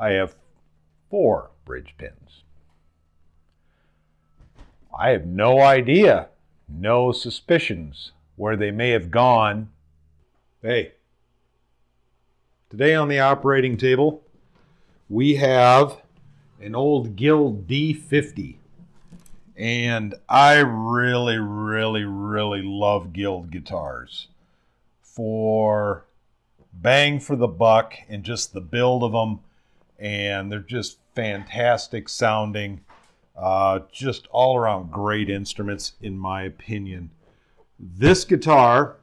I have 4 bridge pins. I have no idea, no suspicions where they may have gone. Hey, today on the operating table, we have an old Guild D50. And I really love Guild guitars for bang for the buck and just the build of them. And they're just fantastic sounding. Just all around great instruments in my opinion. This guitar,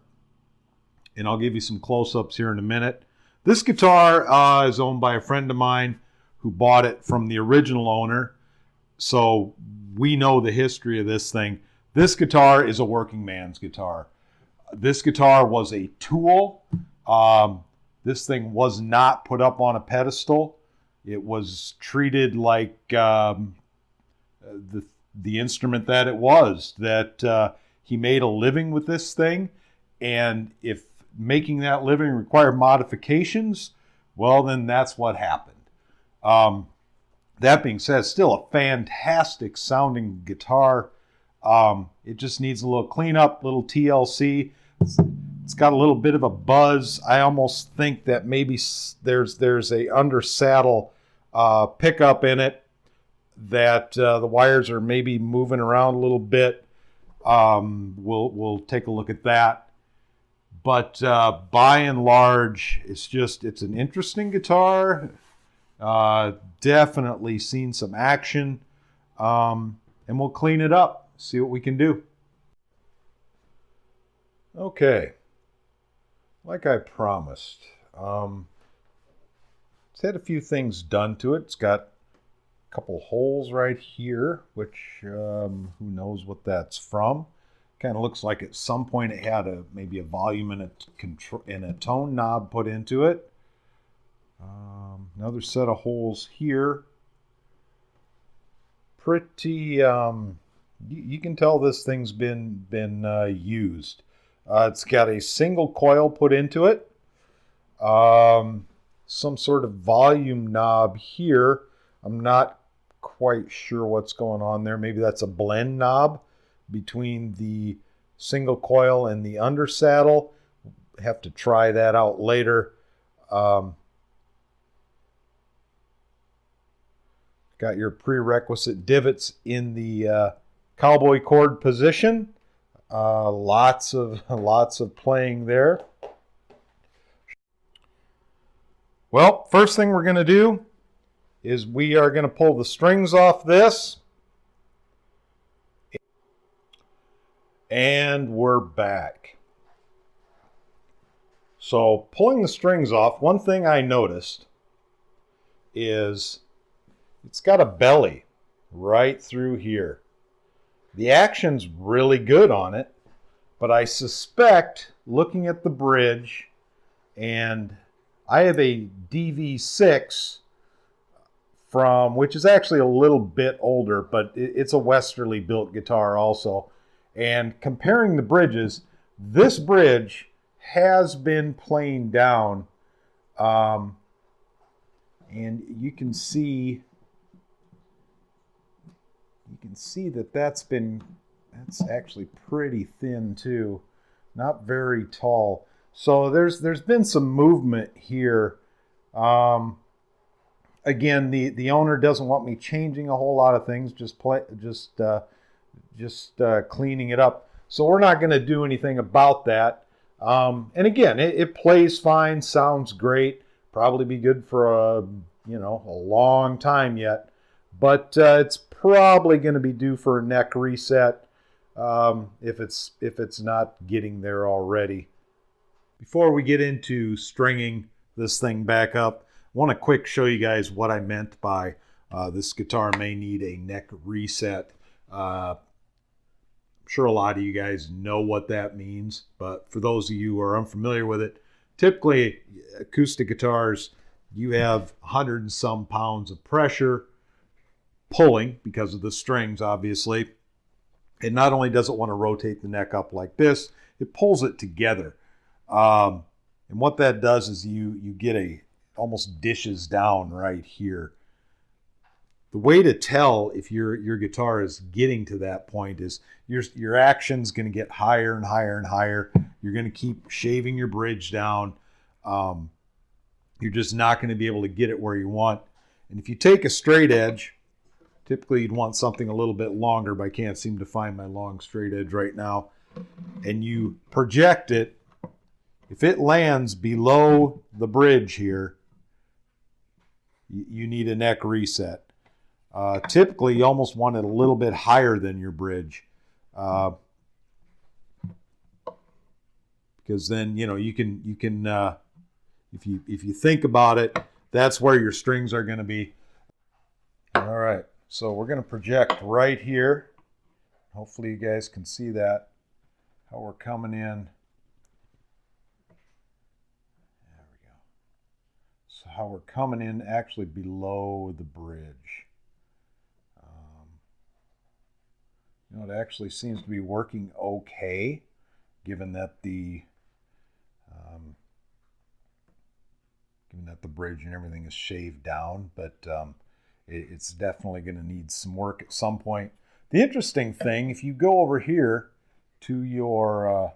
and I'll give you some close-ups here in a minute. This guitar is owned by a friend of mine who bought it from the original owner. So we know the history of this thing. This guitar is a working man's guitar. This guitar was a tool. This thing was not put up on a pedestal. It was treated like the instrument that it was. That he made a living with this thing. And if making that living required modifications, well, then that's what happened. That being said, still a fantastic sounding guitar. It just needs a little cleanup, little TLC. It's got a little bit of a buzz. I almost think that maybe there's a under saddle pickup in it that the wires are maybe moving around a little bit. We'll take a look at that. But by and large, it's an interesting guitar. Definitely seen some action, and we'll clean it up, see what we can do. Okay, like I promised, it's had a few things done to it. It's got a couple holes right here, which who knows what that's from. Kind of looks like at some point it had maybe a volume and a tone knob put into it. Another set of holes here. Pretty, you can tell this thing's been used. It's got a single coil put into it. Some sort of volume knob here. I'm not quite sure what's going on there. Maybe that's a blend knob between the single coil and the undersaddle. Have to try that out later. Got your prerequisite divots in the cowboy chord position. Lots of playing there. Well, first thing we're going to do is we are going to pull the strings off this. And we're back. So pulling the strings off, one thing I noticed is it's got a belly right through here. The action's really good on it, but I suspect, looking at the bridge, and I have a DV6 which is actually a little bit older, but it's a Westerly built guitar also. And comparing the bridges, this bridge has been playing down, and you can see that's actually pretty thin too, not very tall. So there's been some movement here. Again, the owner doesn't want me changing a whole lot of things, just cleaning it up. So we're not going to do anything about that. And again, it plays fine, sounds great, probably be good for a long time yet. But it's probably going to be due for a neck reset if it's not getting there already. Before we get into stringing this thing back up, I want to quick show you guys what I meant by this guitar may need a neck reset. I'm sure a lot of you guys know what that means, but for those of you who are unfamiliar with it, typically acoustic guitars, you have 100 and some pounds of pressure pulling because of the strings, obviously. And not only does it want to rotate the neck up like this, it pulls it together. And what that does is you get a almost dishes down right here. The way to tell if your guitar is getting to that point is your action's going to get higher and higher and higher. You're going to keep shaving your bridge down. You're just not going to be able to get it where you want. And if you take a straight edge, typically you'd want something a little bit longer, but I can't seem to find my long straight edge right now. And you project it. If it lands below the bridge here, you need a neck reset. Typically, you almost want it a little bit higher than your bridge, because then you can if you think about it, that's where your strings are going to be. All right, so we're going to project right here. Hopefully, you guys can see that how we're coming in. There we go. So how we're coming in actually below the bridge. It actually seems to be working okay, given that the bridge and everything is shaved down, but it's definitely going to need some work at some point. The interesting thing, if you go over here to your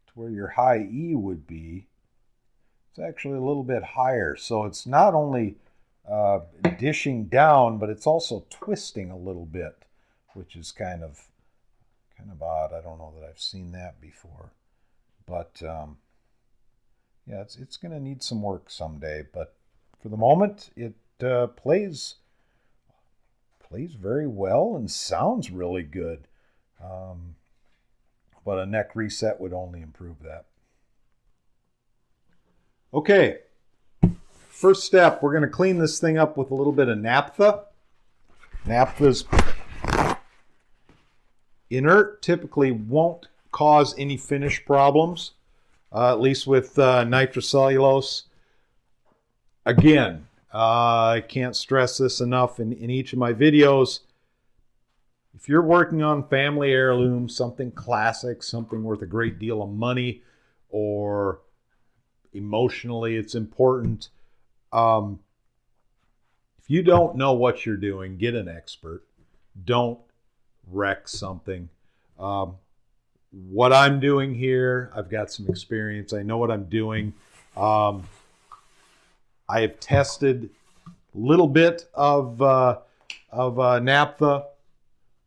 to where your high E would be, it's actually a little bit higher. So it's not only dishing down, but it's also twisting a little bit, which is kind of odd. I don't know that I've seen that before, but yeah, it's going to need some work someday. But for the moment, it plays very well and sounds really good. But a neck reset would only improve that. Okay. First step, we're going to clean this thing up with a little bit of naphtha. Naphthas inert, typically won't cause any finish problems, at least with nitrocellulose. Again, I can't stress this enough in each of my videos. If you're working on family heirlooms, something classic, something worth a great deal of money, or emotionally it's important, if you don't know what you're doing, get an expert. Don't wreck something. What I'm doing here, I've got some experience. I know what I'm doing. I have tested a little bit of naphtha,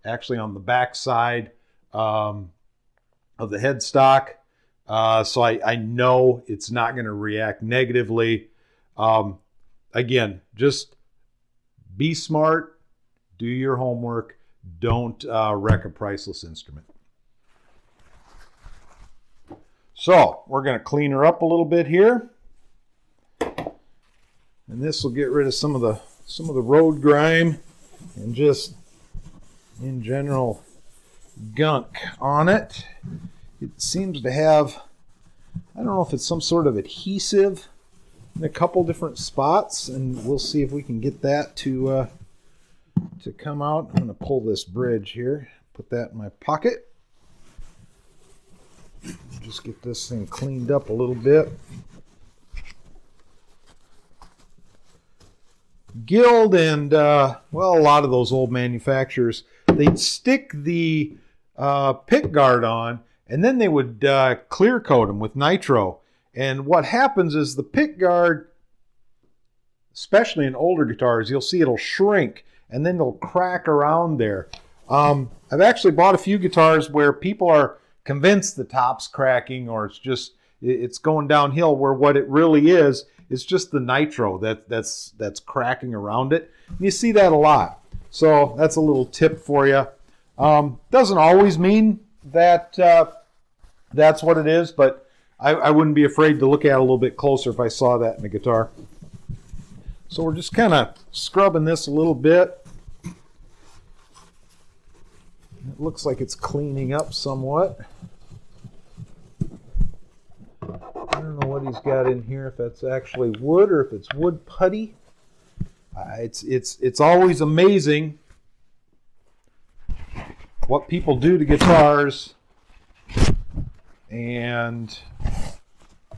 actually on the back side of the headstock. So I know it's not going to react negatively. Again, just be smart, do your homework, don't wreck a priceless instrument. So we're going to clean her up a little bit here, and this will get rid of some of the road grime and just in general gunk on it. It seems to have, I don't know if it's some sort of adhesive in a couple different spots, and we'll see if we can get that to come out. I'm going to pull this bridge here, put that in my pocket. Just get this thing cleaned up a little bit. Guild and, well, a lot of those old manufacturers, they'd stick the pick guard on, and then they would clear coat them with nitro. And what happens is the pick guard, especially in older guitars, you'll see it'll shrink and then it'll crack around there. I've actually bought a few guitars where people are convinced the top's cracking or it's going downhill, where what it really is just the nitro that's cracking around it. And you see that a lot. So that's a little tip for you. Doesn't always mean that that's what it is, but I wouldn't be afraid to look at it a little bit closer if I saw that in the guitar. So we're just kind of scrubbing this a little bit. It looks like it's cleaning up somewhat. I don't know what he's got in here, if that's actually wood or if it's wood putty. It's always amazing what people do to guitars, and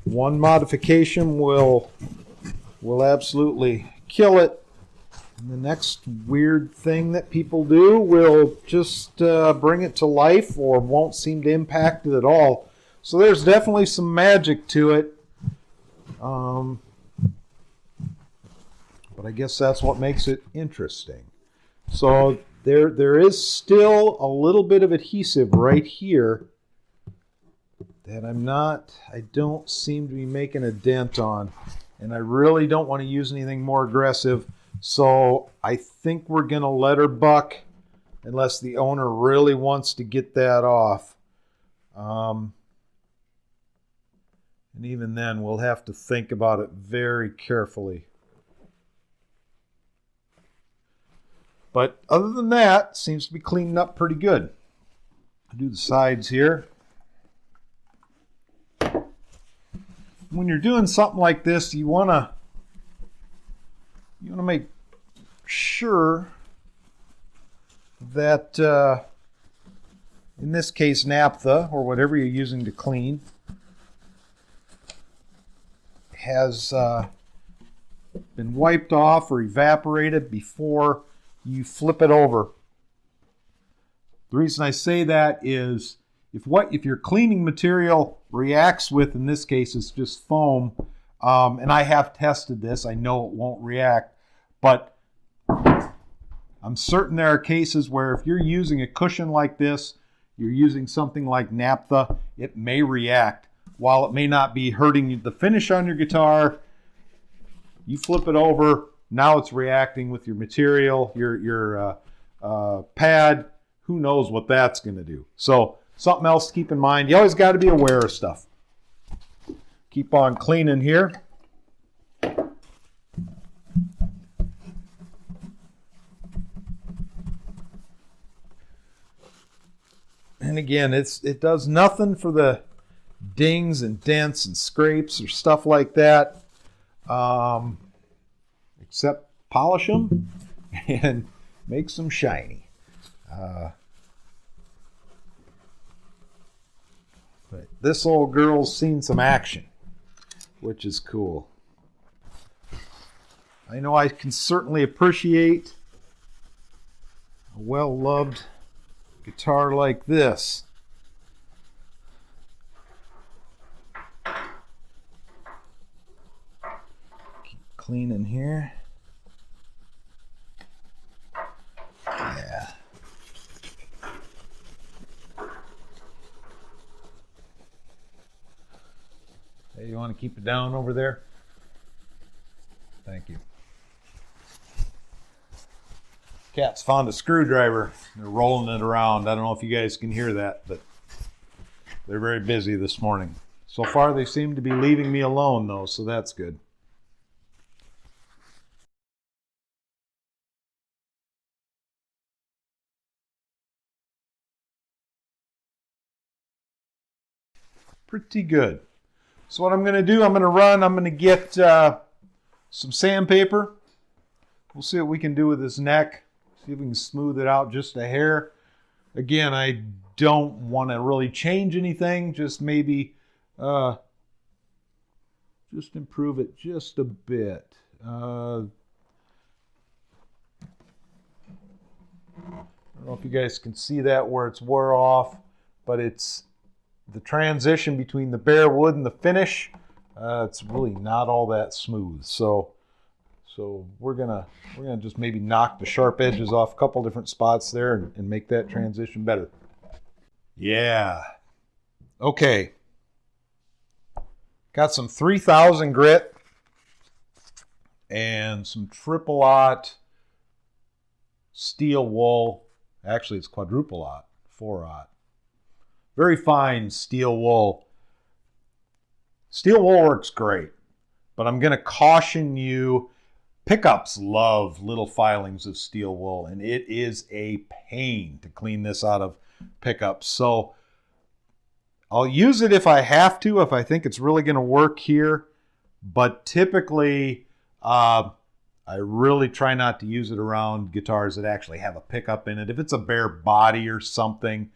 One modification will absolutely kill it. And the next weird thing that people do will just bring it to life or won't seem to impact it at all. So there's definitely some magic to it. But I guess that's what makes it interesting. So there is still a little bit of adhesive right here that I don't seem to be making a dent on. And I really don't want to use anything more aggressive. So I think we're going to let her buck unless the owner really wants to get that off. And even then, we'll have to think about it very carefully. But other than that, seems to be cleaning up pretty good. I'll do the sides here. When you're doing something like this, you want to make sure that, in this case, naphtha, or whatever you're using to clean, has been wiped off or evaporated before you flip it over. The reason I say that is if your cleaning material reacts with, in this case, it's just foam, and I have tested this, I know it won't react, but I'm certain there are cases where if you're using a cushion like this, you're using something like naphtha, it may react. While it may not be hurting the finish on your guitar, you flip it over, now it's reacting with your material, your pad. Who knows what that's going to do? So something else to keep in mind. You always got to be aware of stuff. Keep on cleaning here. And again, it does nothing for the dings and dents and scrapes or stuff like that, except polish them and make them shiny. But this old girl's seen some action, which is cool. I know I can certainly appreciate a well-loved guitar like this. Keep cleaning here. Yeah. Hey, you want to keep it down over there? Thank you. Cat's found a screwdriver. They're rolling it around. I don't know if you guys can hear that, but they're very busy this morning. So far, they seem to be leaving me alone, though, so that's good. Pretty good. So what I'm going to do, I'm going to get some sandpaper. We'll see what we can do with this neck. See if we can smooth it out just a hair. Again, I don't want to really change anything. Just maybe just improve it just a bit. I don't know if you guys can see that where it's wore off, but it's the transition between the bare wood and the finish. It's really not all that smooth. So we're gonna just maybe knock the sharp edges off a couple different spots there and make that transition better. Yeah. Okay. Got some 3000 grit and some triple-aught steel wool. Actually, it's quadruple-aught, 4-aught. Very fine steel wool. Steel wool works great, but I'm going to caution you. Pickups love little filings of steel wool, and it is a pain to clean this out of pickups. So I'll use it if I have to, if I think it's really going to work here. But typically, I really try not to use it around guitars that actually have a pickup in it. If it's a bare body or something,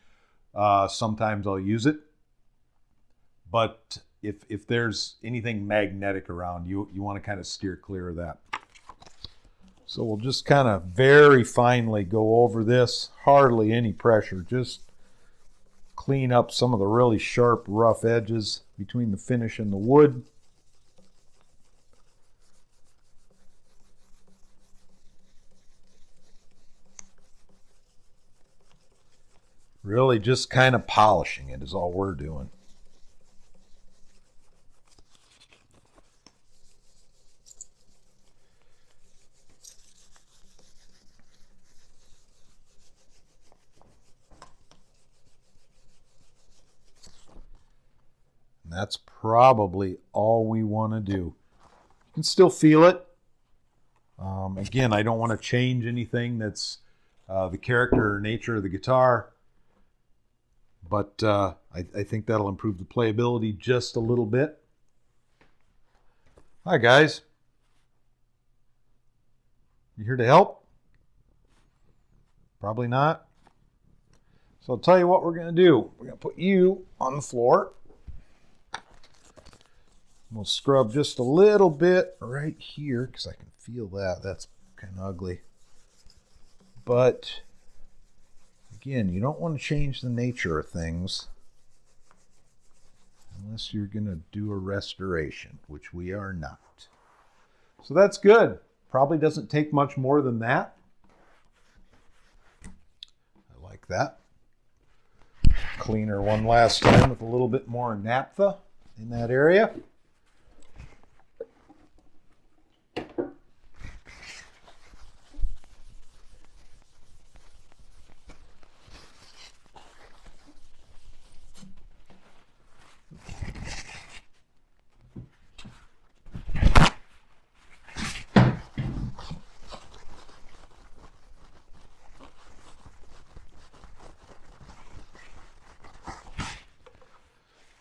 sometimes I'll use it. But if there's anything magnetic around, you want to kind of steer clear of that. So we'll just kind of very finely go over this, hardly any pressure, just clean up some of the really sharp, rough edges between the finish and the wood. Really just kind of polishing it is all we're doing. And that's probably all we want to do. You can still feel it. Again, I don't want to change anything that's the character or nature of the guitar. But I think that'll improve the playability just a little bit. Hi, guys. You here to help? Probably not. So I'll tell you what we're going to do. We're going to put you on the floor. We'll scrub just a little bit right here because I can feel that. That's kind of ugly. But again, you don't want to change the nature of things unless you're going to do a restoration, which we are not. So that's good. Probably doesn't take much more than that. I like that. Cleaner one last time with a little bit more naphtha in that area.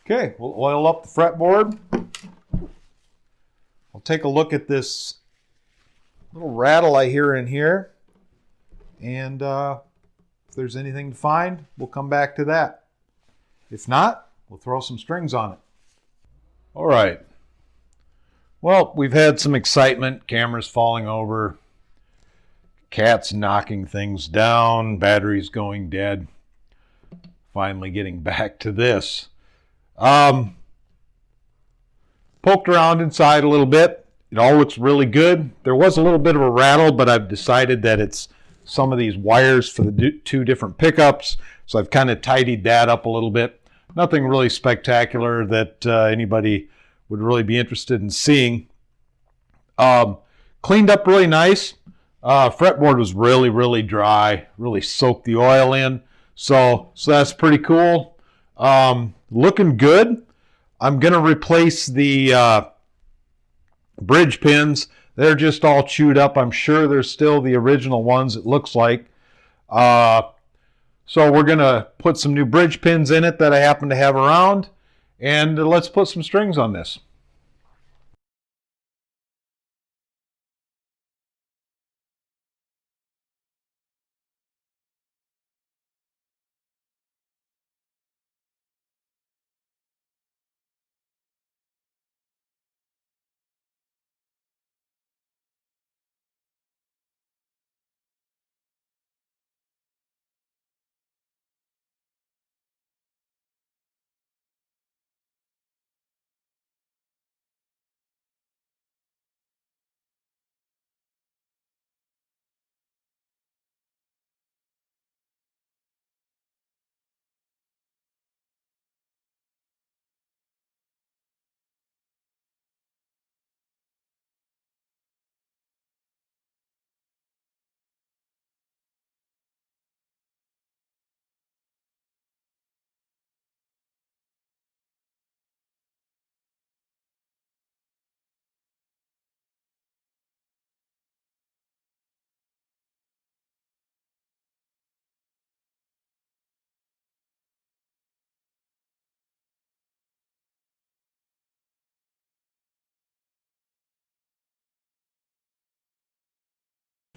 Okay, we'll oil up the fretboard. We'll take a look at this little rattle I hear in here. And if there's anything to find, we'll come back to that. If not, we'll throw some strings on it. All right. Well, we've had some excitement, cameras falling over, cats knocking things down, batteries going dead. Finally getting back to this. Poked around inside a little bit. It all looks really good. There was a little bit of a rattle, but I've decided that it's some of these wires for the two different pickups. So I've kind of tidied that up a little bit. Nothing really spectacular that anybody would really be interested in seeing. Cleaned up really nice. Fretboard was really, really dry. Really soaked the oil in. So that's pretty cool. Looking good. I'm going to replace the bridge pins. They're just all chewed up. I'm sure they're still the original ones, it looks like. So we're going to put some new bridge pins in it that I happen to have around. And let's put some strings on this.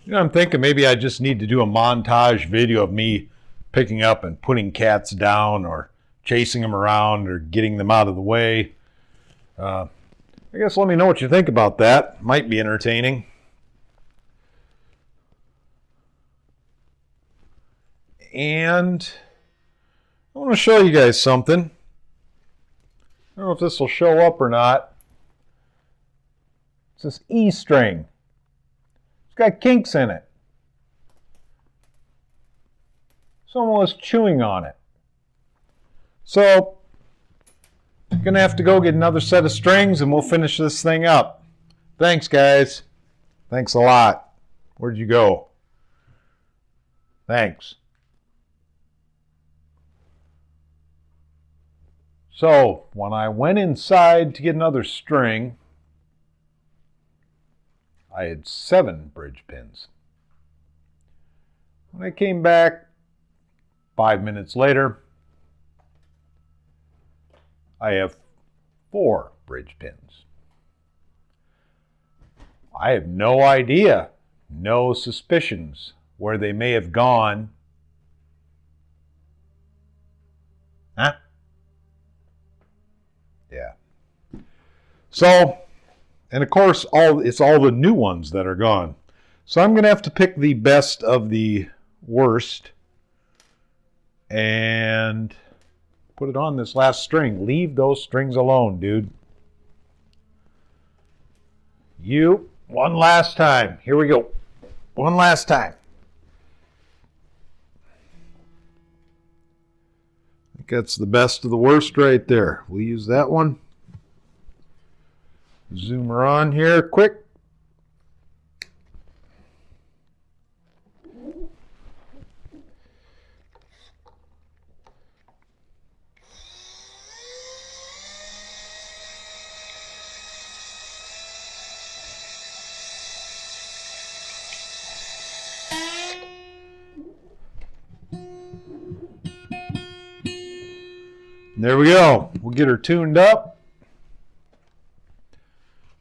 You know, I'm thinking maybe I just need to do a montage video of me picking up and putting cats down or chasing them around or getting them out of the way. I guess let me know what you think about that. Might be entertaining. And I want to show you guys something. I don't know if this will show up or not. It's this E string. It's got kinks in it. Someone was chewing on it. So, I'm going to have to go get another set of strings and we'll finish this thing up. Thanks, guys. Thanks a lot. Where'd you go? Thanks. So, when I went inside to get another string, I had 7 bridge pins. When I came back 5 minutes later, I have 4 bridge pins. I have no idea, no suspicions where they may have gone. Huh? Yeah. So, and of course, it's all the new ones that are gone. So I'm going to have to pick the best of the worst and put it on this last string. Leave those strings alone, dude. One last time. Here we go. One last time. I think that's the best of the worst right there. We'll use that one. Zoom her on here quick. There we go. We'll get her tuned up.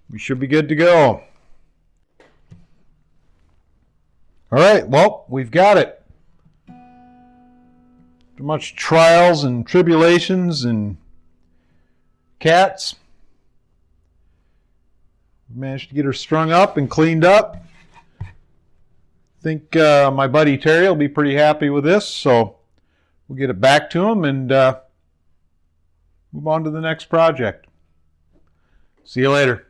We should be good to go. All right, well, we've got it. After much trials and tribulations and cats, we managed to get her strung up and cleaned up. I think my buddy Terry will be pretty happy with this, so we'll get it back to him and move on to the next project. See you later.